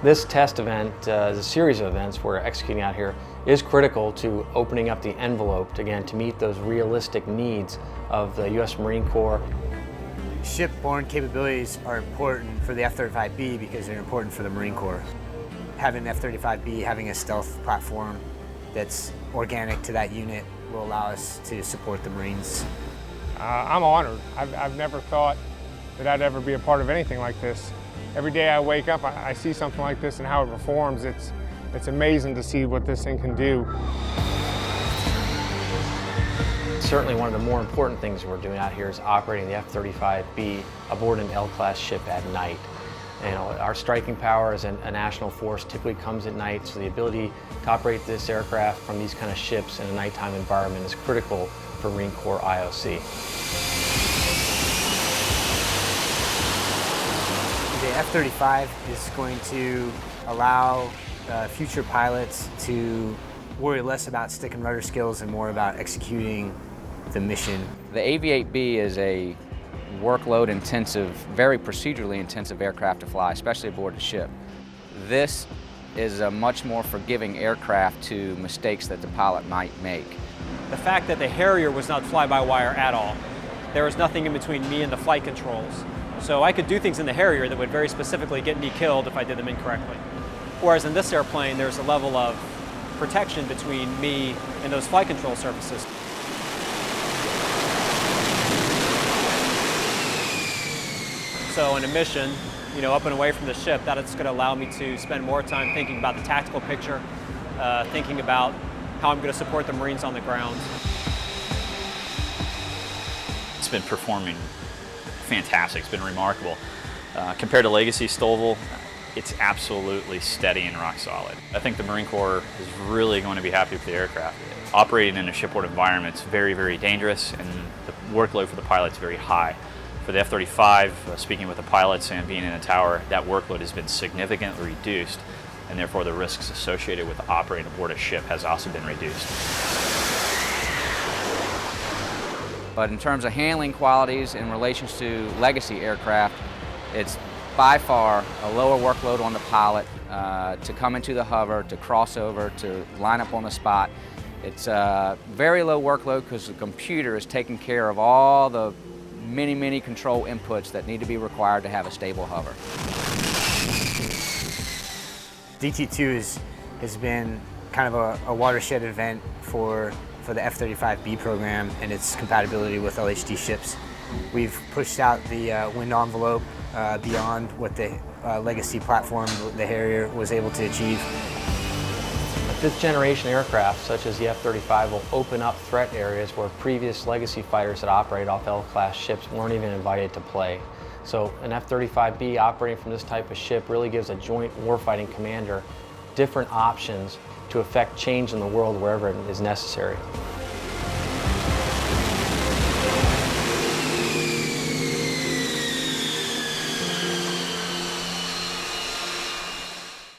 This test event, the series of events we're executing out here, is critical to opening up the envelope, again, to meet those realistic needs of the U.S. Marine Corps. Shipborne capabilities are important for the F-35B because they're important for the Marine Corps. Having the F-35B, having a stealth platform that's organic to that unit will allow us to support the Marines. I'm honored. I've never thought that I'd ever be a part of anything like this. Every day I wake up, I see something like this and how it performs. It's amazing to see what this thing can do. Certainly one of the more important things we're doing out here is operating the F-35B aboard an L-class ship at night. You know, our striking power as a national force typically comes at night, so the ability to operate this aircraft from these kind of ships in a nighttime environment is critical for Marine Corps IOC. The F-35 is going to allow future pilots to worry less about stick and rudder skills and more about executing the mission. The Aviate-B is a workload intensive, very procedurally intensive aircraft to fly, especially aboard a ship. This is a much more forgiving aircraft to mistakes that the pilot might make. The fact that the Harrier was not fly-by-wire at all. There was nothing in between me and the flight controls. So I could do things in the Harrier that would very specifically get me killed if I did them incorrectly. Whereas in this airplane, there's a level of protection between me and those flight control surfaces. So in a mission, you know, up and away from the ship, that it's going to allow me to spend more time thinking about the tactical picture, thinking about how I'm going to support the Marines on the ground. It's been performing fantastic. It's been remarkable. Compared to Legacy Stovall, it's absolutely steady and rock solid. I think the Marine Corps is really going to be happy with the aircraft. Operating in a shipboard environment is very, very dangerous, and the workload for the pilot's very high. For the F-35, speaking with the pilots and being in a tower, that workload has been significantly reduced, and therefore the risks associated with operating aboard a ship has also been reduced. But in terms of handling qualities in relation to legacy aircraft, it's by far a lower workload on the pilot to come into the hover, to cross over, to line up on the spot. It's a very low workload because the computer is taking care of all the many control inputs that need to be required to have a stable hover. DT2 has been kind of a watershed event for the F-35B program and its compatibility with LHD ships. We've pushed out the wind envelope beyond what the legacy platform, the Harrier, was able to achieve. A fifth generation aircraft such as the F-35 will open up threat areas where previous legacy fighters that operate off L-class ships weren't even invited to play. So an F-35B operating from this type of ship really gives a joint warfighting commander different options to effect change in the world wherever it is necessary.